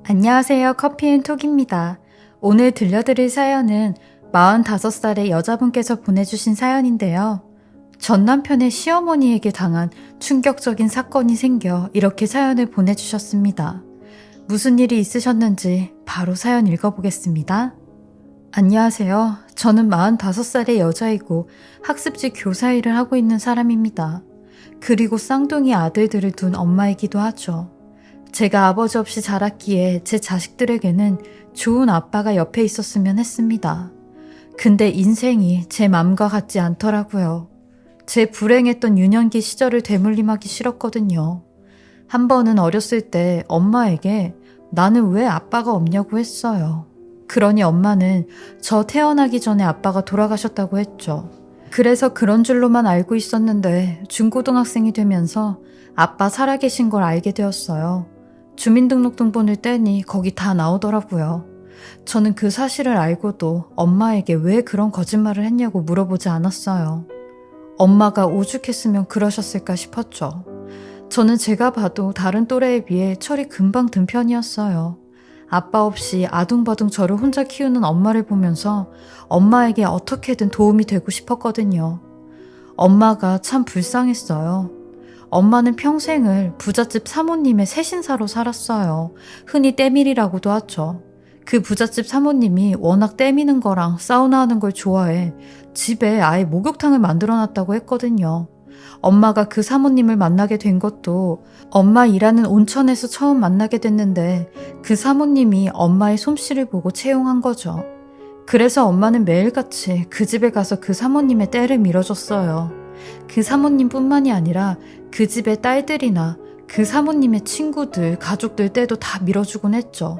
안녕하세요. 커피앤톡입니다. 오늘 들려드릴 사연은 45살의 여자분께서 보내주신 사연인데요. 전 남편의 시어머니에게 당한 충격적인 사건이 생겨 이렇게 사연을 보내주셨습니다. 무슨 일이 있으셨는지 바로 사연 읽어보겠습니다. 안녕하세요. 저는 45살의 여자이고 학습지 교사 일을 하고 있는 사람입니다. 그리고 쌍둥이 아들들을 둔 엄마이기도 하죠. 제가 아버지 없이 자랐기에 제 자식들에게는 좋은 아빠가 옆에 있었으면 했습니다. 근데 인생이 제 맘과 같지 않더라고요. 제 불행했던 유년기 시절을 되물림하기 싫었거든요. 한 번은 어렸을 때 엄마에게 나는 왜 아빠가 없냐고 했어요. 그러니 엄마는 저 태어나기 전에 아빠가 돌아가셨다고 했죠. 그래서 그런 줄로만 알고 있었는데 중고등학생이 되면서 아빠 살아계신 걸 알게 되었어요. 주민등록등본을 떼니 거기 다 나오더라고요. 저는 그 사실을 알고도 엄마에게 왜 그런 거짓말을 했냐고 물어보지 않았어요. 엄마가 오죽했으면 그러셨을까 싶었죠. 저는 제가 봐도 다른 또래에 비해 철이 금방 든 편이었어요. 아빠 없이 아둥바둥 저를 혼자 키우는 엄마를 보면서 엄마에게 어떻게든 도움이 되고 싶었거든요. 엄마가 참 불쌍했어요. 엄마는 평생을 부잣집 사모님의 세신사로 살았어요. 흔히 때밀이라고도 하죠. 그 부잣집 사모님이 워낙 때미는 거랑 사우나 하는 걸 좋아해 집에 아예 목욕탕을 만들어놨다고 했거든요. 엄마가 그 사모님을 만나게 된 것도 엄마 일하는 온천에서 처음 만나게 됐는데 그 사모님이 엄마의 솜씨를 보고 채용한 거죠. 그래서 엄마는 매일같이 그 집에 가서 그 사모님의 떼를 밀어줬어요. 그 사모님뿐만이 아니라 그 집의 딸들이나 그 사모님의 친구들, 가족들 떼도 다 밀어주곤 했죠.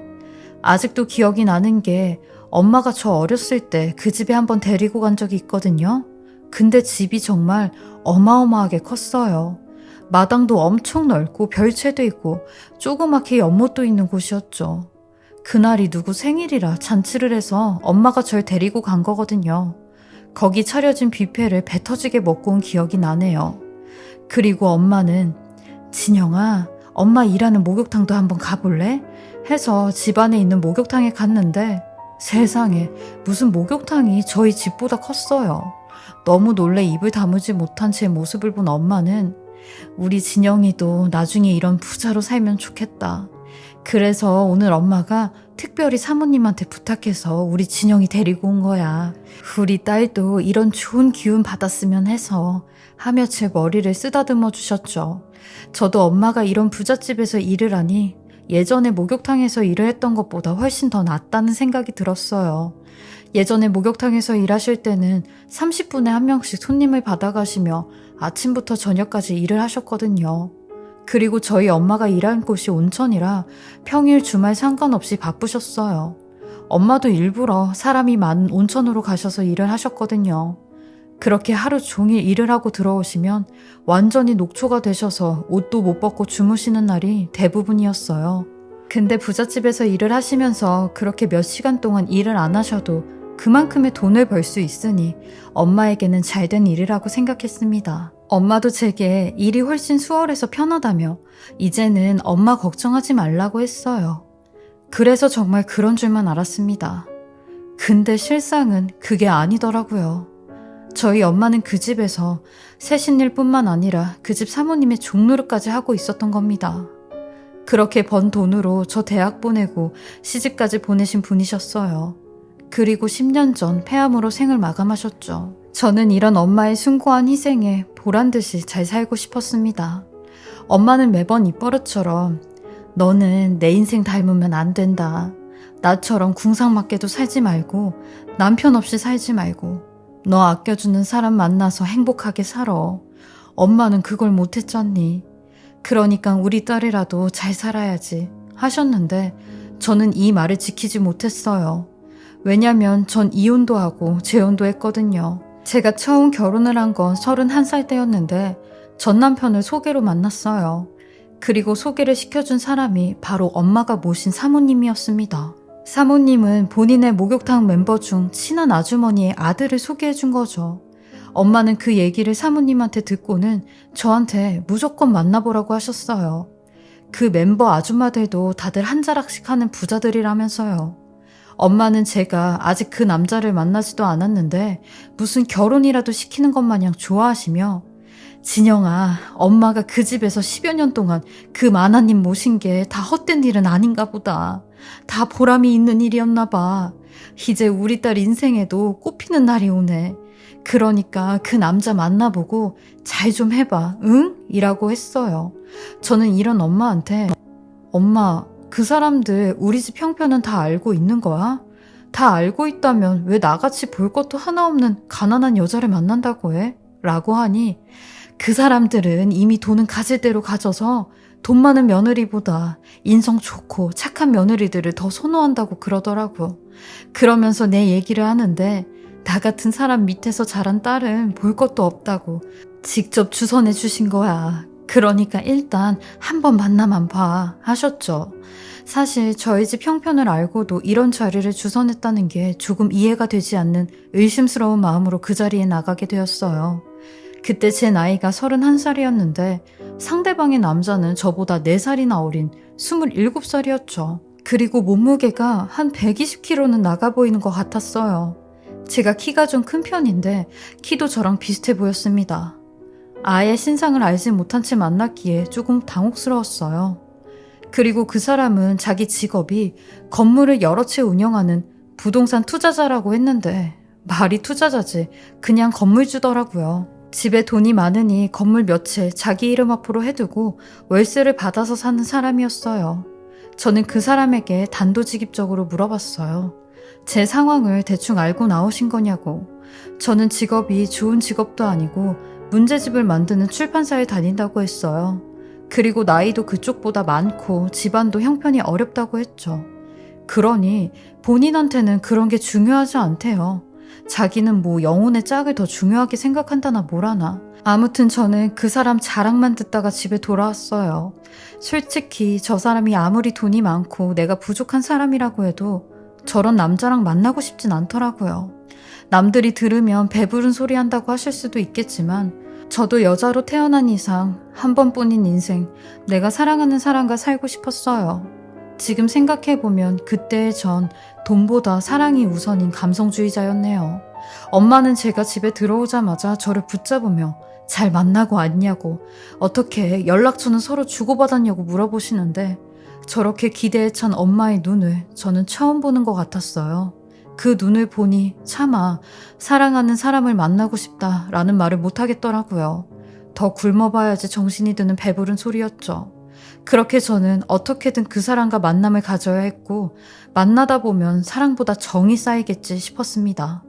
아직도 기억이 나는 게 엄마가 저 어렸을 때 그 집에 한번 데리고 간 적이 있거든요. 근데 집이 정말 어마어마하게 컸어요. 마당도 엄청 넓고 별채도 있고 조그맣게 연못도 있는 곳이었죠. 그날이 누구 생일이라 잔치를 해서 엄마가 절 데리고 간 거거든요. 거기 차려진 뷔페를 배 터지게 먹고 온 기억이 나네요. 그리고 엄마는 진영아, 엄마 일하는 목욕탕도 한번 가볼래? 해서 집 안에 있는 목욕탕에 갔는데 세상에 무슨 목욕탕이 저희 집보다 컸어요. 너무 놀래 입을 다물지 못한 제 모습을 본 엄마는 우리 진영이도 나중에 이런 부자로 살면 좋겠다. 그래서 오늘 엄마가 특별히 사모님한테 부탁해서 우리 진영이 데리고 온 거야. 우리 딸도 이런 좋은 기운 받았으면 해서 하며 제 머리를 쓰다듬어 주셨죠. 저도 엄마가 이런 부잣집에서 일을 하니 예전에 목욕탕에서 일을 했던 것보다 훨씬 더 낫다는 생각이 들었어요. 예전에 목욕탕에서 일하실 때는 30분에 한 명씩 손님을 받아가시며 아침부터 저녁까지 일을 하셨거든요. 그리고 저희 엄마가 일한 곳이 온천이라 평일 주말 상관없이 바쁘셨어요. 엄마도 일부러 사람이 많은 온천으로 가셔서 일을 하셨거든요. 그렇게 하루 종일 일을 하고 들어오시면 완전히 녹초가 되셔서 옷도 못 벗고 주무시는 날이 대부분이었어요. 근데 부잣집에서 일을 하시면서 그렇게 몇 시간 동안 일을 안 하셔도 그만큼의 돈을 벌 수 있으니 엄마에게는 잘된 일이라고 생각했습니다. 엄마도 제게 일이 훨씬 수월해서 편하다며 이제는 엄마 걱정하지 말라고 했어요. 그래서 정말 그런 줄만 알았습니다. 근데 실상은 그게 아니더라고요. 저희 엄마는 그 집에서 세신일 뿐만 아니라 그 집 사모님의 종노릇까지 하고 있었던 겁니다. 그렇게 번 돈으로 저 대학 보내고 시집까지 보내신 분이셨어요. 그리고 10년 전 폐암으로 생을 마감하셨죠. 저는 이런 엄마의 숭고한 희생에 보란듯이 잘 살고 싶었습니다. 엄마는 매번 입버릇처럼 너는 내 인생 닮으면 안 된다. 나처럼 궁상맞게도 살지 말고 남편 없이 살지 말고 너 아껴주는 사람 만나서 행복하게 살아. 엄마는 그걸 못했잖니. 그러니까 우리 딸이라도 잘 살아야지 하셨는데 저는 이 말을 지키지 못했어요. 왜냐면 전 이혼도 하고 재혼도 했거든요. 제가 처음 결혼을 한 건 31살 때였는데 전 남편을 소개로 만났어요. 그리고 소개를 시켜준 사람이 바로 엄마가 모신 사모님이었습니다. 사모님은 본인의 목욕탕 멤버 중 친한 아주머니의 아들을 소개해준 거죠. 엄마는 그 얘기를 사모님한테 듣고는 저한테 무조건 만나보라고 하셨어요. 그 멤버 아줌마들도 다들 한 자락씩 하는 부자들이라면서요. 엄마는 제가 아직 그 남자를 만나지도 않았는데 무슨 결혼이라도 시키는 것 마냥 좋아하시며, 진영아, 엄마가 그 집에서 10여 년 동안 그 만화님 모신 게 다 헛된 일은 아닌가 보다. 다 보람이 있는 일이었나 봐. 이제 우리 딸 인생에도 꽃피는 날이 오네. 그러니까 그 남자 만나보고 잘 좀 해봐, 응? 이라고 했어요. 저는 이런 엄마한테, 엄마, 그 사람들 우리 집 형편은 다 알고 있는 거야? 다 알고 있다면 왜 나같이 볼 것도 하나 없는 가난한 여자를 만난다고 해? 라고 하니, 그 사람들은 이미 돈은 가질 대로 가져서 돈 많은 며느리보다 인성 좋고 착한 며느리들을 더 선호한다고 그러더라고. 그러면서 내 얘기를 하는데, 나 같은 사람 밑에서 자란 딸은 볼 것도 없다고 직접 주선해 주신 거야. 그러니까 일단 한번 만나만 봐 하셨죠. 사실 저희 집 형편을 알고도 이런 자리를 주선했다는 게 조금 이해가 되지 않는 의심스러운 마음으로 그 자리에 나가게 되었어요. 그때 제 나이가 31살이었는데 상대방의 남자는 저보다 4살이나 어린 27살이었죠. 그리고 몸무게가 한 120kg는 나가 보이는 것 같았어요. 제가 키가 좀 큰 편인데 키도 저랑 비슷해 보였습니다. 아예 신상을 알지 못한 채 만났기에 조금 당혹스러웠어요. 그리고 그 사람은 자기 직업이 건물을 여러 채 운영하는 부동산 투자자라고 했는데 말이 투자자지 그냥 건물주더라고요. 집에 돈이 많으니 건물 몇 채 자기 이름 앞으로 해두고 월세를 받아서 사는 사람이었어요. 저는 그 사람에게 단도직입적으로 물어봤어요. 제 상황을 대충 알고 나오신 거냐고. 저는 직업이 좋은 직업도 아니고 문제집을 만드는 출판사에 다닌다고 했어요. 그리고 나이도 그쪽보다 많고 집안도 형편이 어렵다고 했죠. 그러니 본인한테는 그런 게 중요하지 않대요. 자기는 뭐 영혼의 짝을 더 중요하게 생각한다나 뭐라나. 아무튼 저는 그 사람 자랑만 듣다가 집에 돌아왔어요. 솔직히 저 사람이 아무리 돈이 많고 내가 부족한 사람이라고 해도 저런 남자랑 만나고 싶진 않더라고요. 남들이 들으면 배부른 소리 한다고 하실 수도 있겠지만 저도 여자로 태어난 이상 한 번뿐인 인생 내가 사랑하는 사람과 살고 싶었어요. 지금 생각해보면 그때의 전 돈보다 사랑이 우선인 감성주의자였네요. 엄마는 제가 집에 들어오자마자 저를 붙잡으며 잘 만나고 왔냐고, 어떻게 연락처는 서로 주고받았냐고 물어보시는데 저렇게 기대에 찬 엄마의 눈을 저는 처음 보는 것 같았어요. 그 눈을 보니 차마 사랑하는 사람을 만나고 싶다라는 말을 못하겠더라고요. 더 굶어봐야지 정신이 드는 배부른 소리였죠. 그렇게 저는 어떻게든 그 사람과 만남을 가져야 했고 만나다 보면 사랑보다 정이 쌓이겠지 싶었습니다.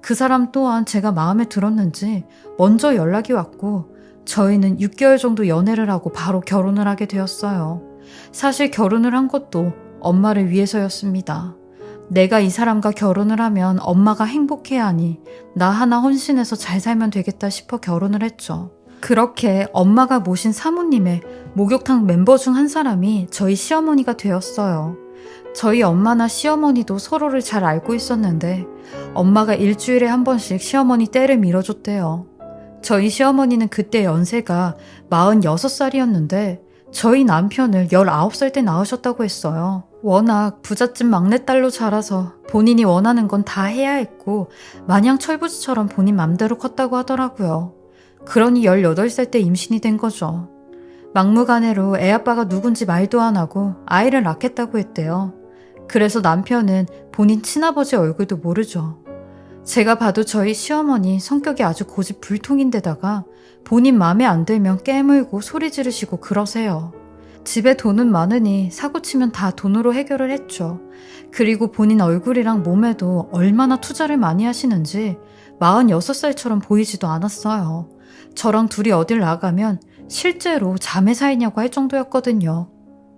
그 사람 또한 제가 마음에 들었는지 먼저 연락이 왔고 저희는 6개월 정도 연애를 하고 바로 결혼을 하게 되었어요. 사실 결혼을 한 것도 엄마를 위해서였습니다. 내가 이 사람과 결혼을 하면 엄마가 행복해야 하니 나 하나 헌신해서 잘 살면 되겠다 싶어 결혼을 했죠. 그렇게 엄마가 모신 사모님의 목욕탕 멤버 중 한 사람이 저희 시어머니가 되었어요. 저희 엄마나 시어머니도 서로를 잘 알고 있었는데 엄마가 일주일에 한 번씩 시어머니 떼를 밀어줬대요. 저희 시어머니는 그때 연세가 46살이었는데 저희 남편을 19살 때 낳으셨다고 했어요. 워낙 부잣집 막내딸로 자라서 본인이 원하는 건 다 해야 했고 마냥 철부지처럼 본인 맘대로 컸다고 하더라고요. 그러니 18살 때 임신이 된 거죠. 막무가내로 애아빠가 누군지 말도 안 하고 아이를 낳겠다고 했대요. 그래서 남편은 본인 친아버지 얼굴도 모르죠. 제가 봐도 저희 시어머니 성격이 아주 고집불통인데다가 본인 맘에 안 들면 깨물고 소리 지르시고 그러세요. 집에 돈은 많으니 사고치면 다 돈으로 해결을 했죠. 그리고 본인 얼굴이랑 몸에도 얼마나 투자를 많이 하시는지 46살처럼 보이지도 않았어요. 저랑 둘이 어딜 나가면 실제로 자매 사이냐고 할 정도였거든요.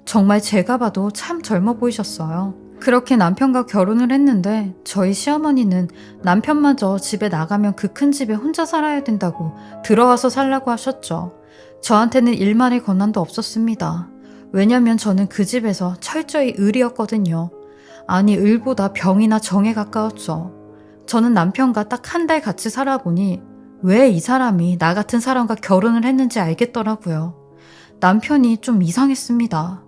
정말 제가 봐도 참 젊어 보이셨어요. 그렇게 남편과 결혼을 했는데 저희 시어머니는 남편마저 집에 나가면 그 큰 집에 혼자 살아야 된다고 들어와서 살라고 하셨죠. 저한테는 일말의 권한도 없었습니다. 왜냐면 저는 그 집에서 철저히 을이었거든요. 아니, 을보다 병이나 정에 가까웠죠. 저는 남편과 딱 한 달 같이 살아보니 왜 이 사람이 나 같은 사람과 결혼을 했는지 알겠더라고요. 남편이 좀 이상했습니다.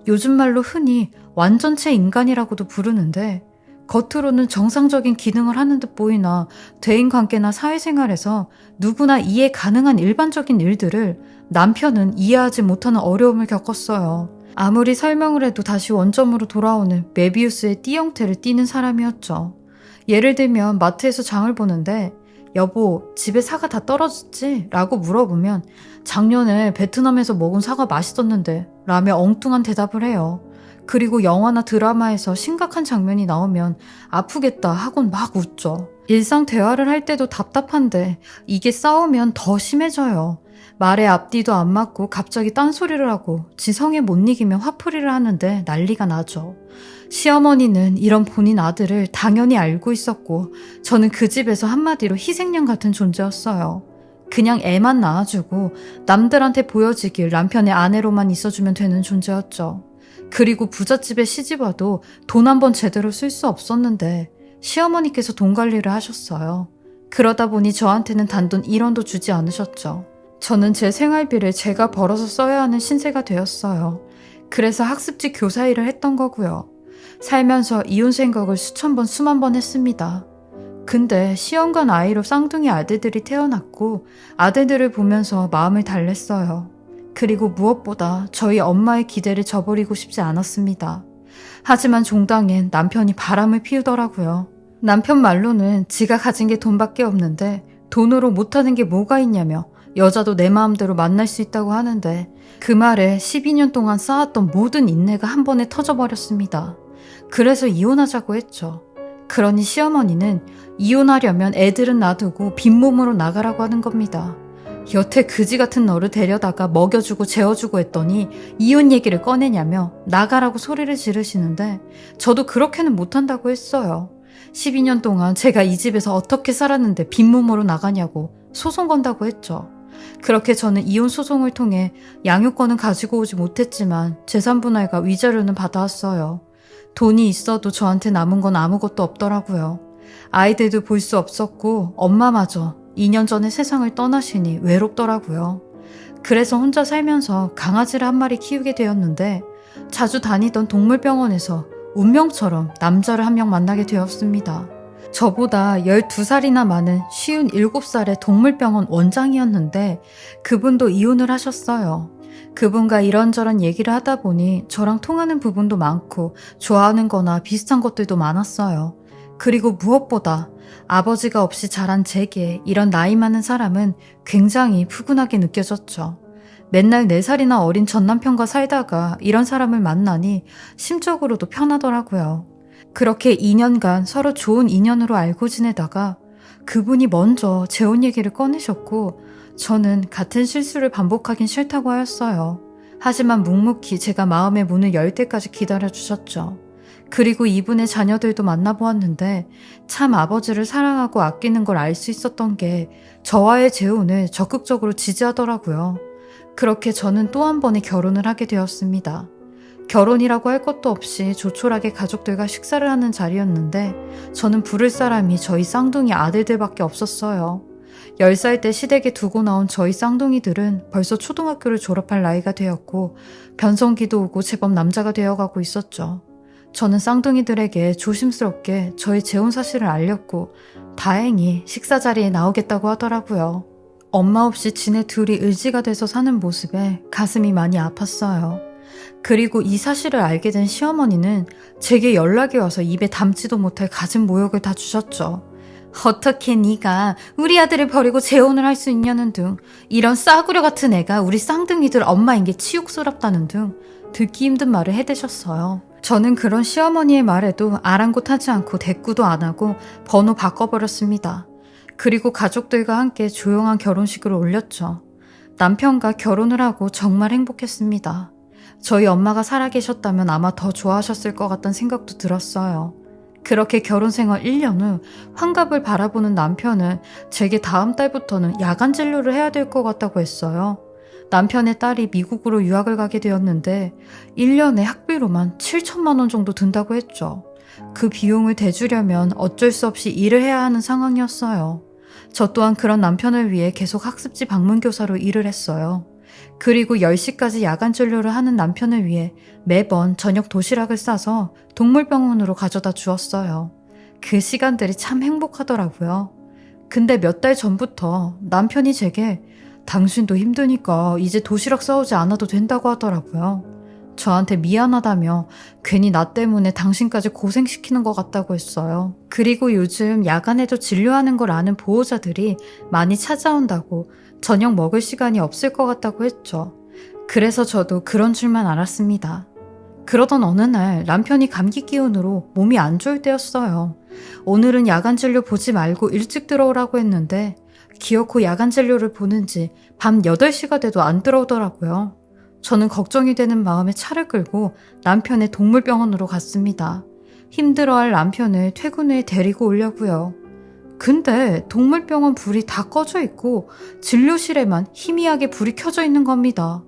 요즘 말로 흔히 완전체 인간이라고도 부르는데 겉으로는 정상적인 기능을 하는 듯 보이나 대인관계나 사회생활에서 누구나 이해 가능한 일반적인 일들을 남편은 이해하지 못하는 어려움을 겪었어요. 아무리 설명을 해도 다시 원점으로 돌아오는 메비우스의 띠 형태를 띠는 사람이었죠. 예를 들면 마트에서 장을 보는데 여보, 집에 사과 다 떨어졌지? 라고 물어보면 작년에 베트남에서 먹은 사과 맛있었는데 라며 엉뚱한 대답을 해요. 그리고 영화나 드라마에서 심각한 장면이 나오면 아프겠다 하곤 막 웃죠. 일상 대화를 할 때도 답답한데 이게 싸우면 더 심해져요. 말에 앞뒤도 안 맞고 갑자기 딴소리를 하고 지성에 못 이기면 화풀이를 하는데 난리가 나죠. 시어머니는 이런 본인 아들을 당연히 알고 있었고 저는 그 집에서 한마디로 희생양 같은 존재였어요. 그냥 애만 낳아주고 남들한테 보여지길 남편의 아내로만 있어주면 되는 존재였죠. 그리고 부잣집에 시집와도 돈 한 번 제대로 쓸 수 없었는데 시어머니께서 돈 관리를 하셨어요. 그러다 보니 저한테는 단돈 1원도 주지 않으셨죠. 저는 제 생활비를 제가 벌어서 써야 하는 신세가 되었어요. 그래서 학습지 교사 일을 했던 거고요. 살면서 이혼 생각을 수천 번 수만 번 했습니다. 근데 시험관 아이로 쌍둥이 아들들이 태어났고 아들들을 보면서 마음을 달랬어요. 그리고 무엇보다 저희 엄마의 기대를 저버리고 싶지 않았습니다. 하지만 종당엔 남편이 바람을 피우더라고요. 남편 말로는 지가 가진 게 돈밖에 없는데 돈으로 못하는 게 뭐가 있냐며 여자도 내 마음대로 만날 수 있다고 하는데 그 말에 12년 동안 쌓았던 모든 인내가 한 번에 터져버렸습니다. 그래서 이혼하자고 했죠. 그러니 시어머니는 이혼하려면 애들은 놔두고 빈몸으로 나가라고 하는 겁니다. 여태 그지 같은 너를 데려다가 먹여주고 재워주고 했더니 이혼 얘기를 꺼내냐며 나가라고 소리를 지르시는데 저도 그렇게는 못한다고 했어요. 12년 동안 제가 이 집에서 어떻게 살았는데 빈몸으로 나가냐고 소송 건다고 했죠. 그렇게 저는 이혼 소송을 통해 양육권은 가지고 오지 못했지만 재산분할과 위자료는 받아왔어요. 돈이 있어도 저한테 남은 건 아무것도 없더라고요. 아이들도 볼 수 없었고 엄마마저 2년 전에 세상을 떠나시니 외롭더라고요. 그래서 혼자 살면서 강아지를 한 마리 키우게 되었는데 자주 다니던 동물병원에서 운명처럼 남자를 한 명 만나게 되었습니다. 저보다 12살이나 많은 57살의 동물병원 원장이었는데 그분도 이혼을 하셨어요. 그분과 이런저런 얘기를 하다 보니 저랑 통하는 부분도 많고 좋아하는 거나 비슷한 것들도 많았어요. 그리고 무엇보다 아버지가 없이 자란 제게 이런 나이 많은 사람은 굉장히 푸근하게 느껴졌죠. 맨날 4살이나 어린 전남편과 살다가 이런 사람을 만나니 심적으로도 편하더라고요. 그렇게 2년간 서로 좋은 인연으로 알고 지내다가 그분이 먼저 재혼 얘기를 꺼내셨고 저는 같은 실수를 반복하긴 싫다고 하였어요. 하지만 묵묵히 제가 마음의 문을 열 때까지 기다려주셨죠. 그리고 이분의 자녀들도 만나보았는데 참 아버지를 사랑하고 아끼는 걸 알 수 있었던 게 저와의 재혼을 적극적으로 지지하더라고요. 그렇게 저는 또 한 번의 결혼을 하게 되었습니다. 결혼이라고 할 것도 없이 조촐하게 가족들과 식사를 하는 자리였는데 저는 부를 사람이 저희 쌍둥이 아들들밖에 없었어요. 10살 때 시댁에 두고 나온 저희 쌍둥이들은 벌써 초등학교를 졸업할 나이가 되었고 변성기도 오고 제법 남자가 되어가고 있었죠. 저는 쌍둥이들에게 조심스럽게 저희 재혼 사실을 알렸고 다행히 식사 자리에 나오겠다고 하더라고요. 엄마 없이 지네 둘이 의지가 돼서 사는 모습에 가슴이 많이 아팠어요. 그리고 이 사실을 알게 된 시어머니는 제게 연락이 와서 입에 담지도 못할 갖은 모욕을 다 주셨죠. 어떻게 네가 우리 아들을 버리고 재혼을 할 수 있냐는 등 이런 싸구려 같은 애가 우리 쌍둥이들 엄마인 게 치욕스럽다는 등 듣기 힘든 말을 해대셨어요. 저는 그런 시어머니의 말에도 아랑곳하지 않고 대꾸도 안 하고 번호 바꿔버렸습니다. 그리고 가족들과 함께 조용한 결혼식을 올렸죠. 남편과 결혼을 하고 정말 행복했습니다. 저희 엄마가 살아계셨다면 아마 더 좋아하셨을 것 같다는 생각도 들었어요. 그렇게 결혼 생활 1년 후 환갑을 바라보는 남편은 제게 다음 달부터는 야간 진료를 해야 될 것 같다고 했어요. 남편의 딸이 미국으로 유학을 가게 되었는데 1년에 학비로만 7천만 원 정도 든다고 했죠. 그 비용을 대주려면 어쩔 수 없이 일을 해야 하는 상황이었어요. 저 또한 그런 남편을 위해 계속 학습지 방문교사로 일을 했어요. 그리고 10시까지 야간 진료를 하는 남편을 위해 매번 저녁 도시락을 싸서 동물병원으로 가져다 주었어요. 그 시간들이 참 행복하더라고요. 근데 몇 달 전부터 남편이 제게 당신도 힘드니까 이제 도시락 싸오지 않아도 된다고 하더라고요. 저한테 미안하다며 괜히 나 때문에 당신까지 고생시키는 것 같다고 했어요. 그리고 요즘 야간에도 진료하는 걸 아는 보호자들이 많이 찾아온다고 저녁 먹을 시간이 없을 것 같다고 했죠. 그래서 저도 그런 줄만 알았습니다. 그러던 어느 날 남편이 감기 기운으로 몸이 안 좋을 때였어요. 오늘은 야간 진료 보지 말고 일찍 들어오라고 했는데 기어코 야간 진료를 보는지 밤 8시가 돼도 안 들어오더라고요. 저는 걱정이 되는 마음에 차를 끌고 남편의 동물병원으로 갔습니다. 힘들어할 남편을 퇴근 후에 데리고 오려고요. 근데 동물병원 불이 다 꺼져 있고 진료실에만 희미하게 불이 켜져 있는 겁니다.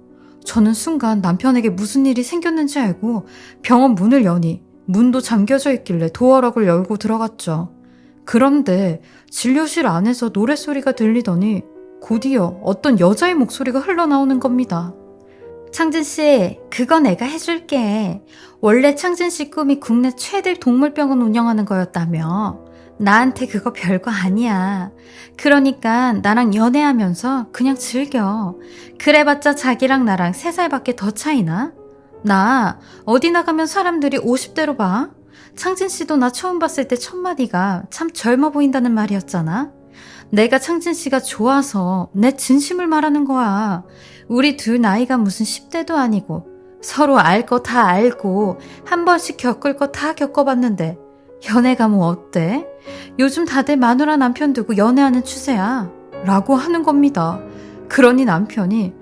저는 순간 남편에게 무슨 일이 생겼는지 알고 병원 문을 여니 문도 잠겨져 있길래 도어락을 열고 들어갔죠. 그런데 진료실 안에서 노랫소리가 들리더니 곧이어 어떤 여자의 목소리가 흘러나오는 겁니다. 창진씨, 그거 내가 해줄게. 원래 창진씨 꿈이 국내 최대 동물병원 운영하는 거였다며. 나한테 그거 별거 아니야. 그러니까 나랑 연애하면서 그냥 즐겨. 그래봤자 자기랑 나랑 3살밖에 더 차이나? 나 어디 나가면 사람들이 50대로 봐. 창진씨도 나 처음 봤을 때 첫마디가 참 젊어 보인다는 말이었잖아. 내가 창진씨가 좋아서 내 진심을 말하는 거야. 우리 둘 나이가 무슨 10대도 아니고 서로 알 거 다 알고 한 번씩 겪을 거 다 겪어봤는데 연애가 뭐 어때? 요즘 다들 마누라 남편 두고 연애하는 추세야. 라고 하는 겁니다. 그러니 남편이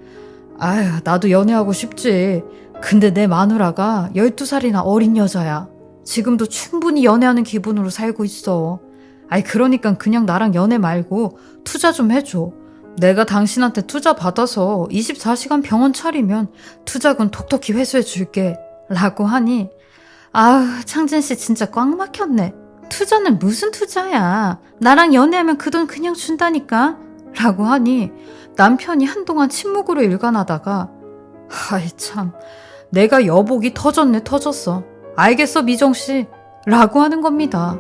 아휴 나도 연애하고 싶지. 근데 내 마누라가 12살이나 어린 여자야. 지금도 충분히 연애하는 기분으로 살고 있어. 아이 그러니까 그냥 나랑 연애 말고 투자 좀 해줘. 내가 당신한테 투자 받아서 24시간 병원 차리면 투자금 톡톡히 회수해 줄게. 라고 하니 아우 창진씨 진짜 꽉 막혔네. 투자는 무슨 투자야. 나랑 연애하면 그 돈 그냥 준다니까. 라고 하니 남편이 한동안 침묵으로 일관하다가 아이 참 내가 여복이 터졌네 터졌어. 알겠어 미정씨. 라고 하는 겁니다.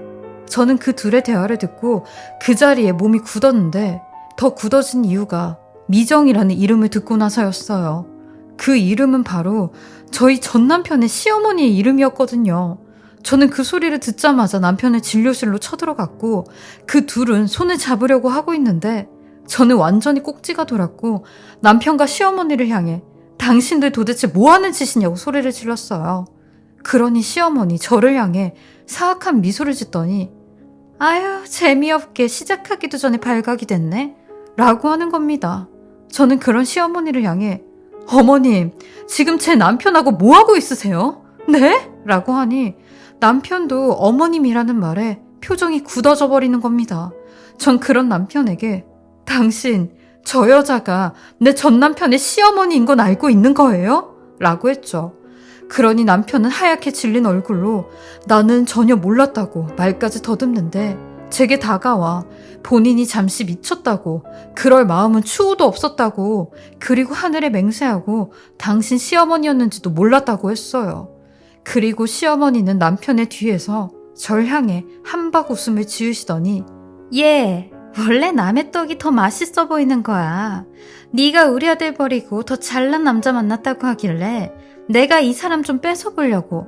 저는 그 둘의 대화를 듣고 그 자리에 몸이 굳었는데 더 굳어진 이유가 미정이라는 이름을 듣고 나서였어요. 그 이름은 바로 저희 전 남편의 시어머니의 이름이었거든요. 저는 그 소리를 듣자마자 남편의 진료실로 쳐들어갔고 그 둘은 손을 잡으려고 하고 있는데 저는 완전히 꼭지가 돌았고 남편과 시어머니를 향해 당신들 도대체 뭐 하는 짓이냐고 소리를 질렀어요. 그러니 시어머니 저를 향해 사악한 미소를 짓더니 아유 재미없게 시작하기도 전에 발각이 됐네 라고 하는 겁니다. 저는 그런 시어머니를 향해 어머님 지금 제 남편하고 뭐하고 있으세요? 네? 라고 하니 남편도 어머님이라는 말에 표정이 굳어져 버리는 겁니다. 전 그런 남편에게 당신 저 여자가 내 전 남편의 시어머니인 건 알고 있는 거예요? 라고 했죠. 그러니 남편은 하얗게 질린 얼굴로 나는 전혀 몰랐다고 말까지 더듬는데 제게 다가와 본인이 잠시 미쳤다고 그럴 마음은 추호도 없었다고 그리고 하늘에 맹세하고 당신 시어머니였는지도 몰랐다고 했어요. 그리고 시어머니는 남편의 뒤에서 절 향해 한박 웃음을 지으시더니 얘 원래 남의 떡이 더 맛있어 보이는 거야. 네가 우리 아들 버리고 더 잘난 남자 만났다고 하길래 내가 이 사람 좀 뺏어보려고.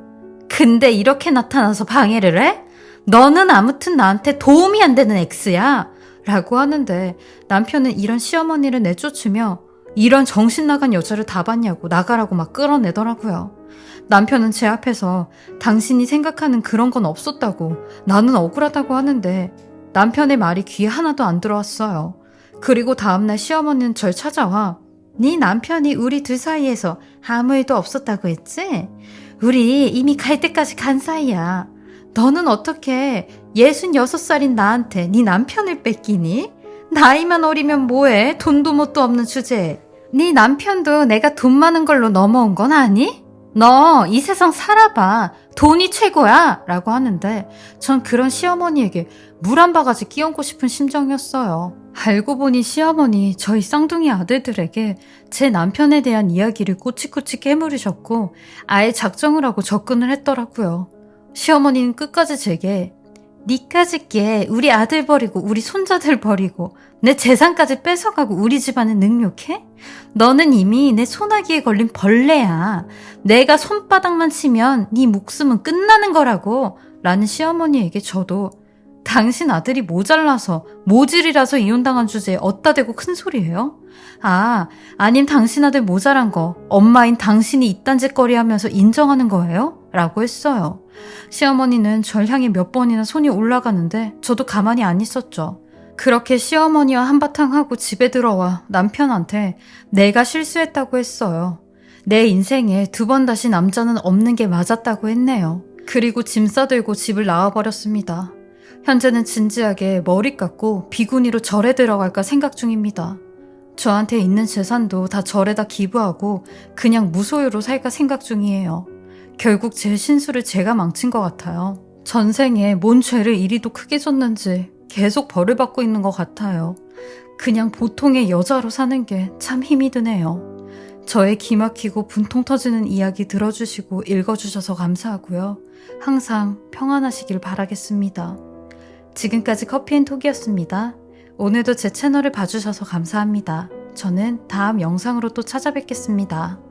근데 이렇게 나타나서 방해를 해? 너는 아무튼 나한테 도움이 안 되는 X야. 라고 하는데 남편은 이런 시어머니를 내쫓으며 이런 정신 나간 여자를 다 봤냐고 나가라고 막 끌어내더라고요. 남편은 제 앞에서 당신이 생각하는 그런 건 없었다고 나는 억울하다고 하는데 남편의 말이 귀에 하나도 안 들어왔어요. 그리고 다음날 시어머니는 절 찾아와 네 남편이 우리 둘 사이에서 아무 일도 없었다고 했지? 우리 이미 갈 때까지 간 사이야. 너는 어떻게 66살인 나한테 네 남편을 뺏기니? 나이만 어리면 뭐해? 돈도 뭣도 없는 주제에. 네 남편도 내가 돈 많은 걸로 넘어온 건 아니? 너 이 세상 살아봐. 돈이 최고야. 라고 하는데 전 그런 시어머니에게 물 한 바가지 끼얹고 싶은 심정이었어요. 알고 보니 시어머니 저희 쌍둥이 아들들에게 제 남편에 대한 이야기를 꼬치꼬치 깨물으셨고 아예 작정을 하고 접근을 했더라고요. 시어머니는 끝까지 제게 니까짓 게 우리 아들 버리고 우리 손자들 버리고 내 재산까지 뺏어가고 우리 집안을 능욕해? 너는 이미 내 소나기에 걸린 벌레야. 내가 손바닥만 치면 네 목숨은 끝나는 거라고 라는 시어머니에게 저도 당신 아들이 모자라서 모질이라서 이혼당한 주제에 어따 대고 큰 소리예요? 아님 당신 아들 모자란 거 엄마인 당신이 이딴 짓거리 하면서 인정하는 거예요? 라고 했어요. 시어머니는 절 향해 몇 번이나 손이 올라가는데 저도 가만히 안 있었죠. 그렇게 시어머니와 한바탕 하고 집에 들어와 남편한테 내가 실수했다고 했어요. 내 인생에 2번 다시 남자는 없는 게 맞았다고 했네요. 그리고 짐 싸들고 집을 나와버렸습니다. 현재는 진지하게 머리 깎고 비구니로 절에 들어갈까 생각 중입니다. 저한테 있는 재산도 다 절에다 기부하고 그냥 무소유로 살까 생각 중이에요. 결국 제 신수를 제가 망친 것 같아요. 전생에 뭔 죄를 이리도 크게 졌는지 계속 벌을 받고 있는 것 같아요. 그냥 보통의 여자로 사는 게 참 힘이 드네요. 저의 기막히고 분통 터지는 이야기 들어주시고 읽어주셔서 감사하고요. 항상 평안하시길 바라겠습니다. 지금까지 커피앤톡이었습니다. 오늘도 제 채널을 봐주셔서 감사합니다. 저는 다음 영상으로 또 찾아뵙겠습니다.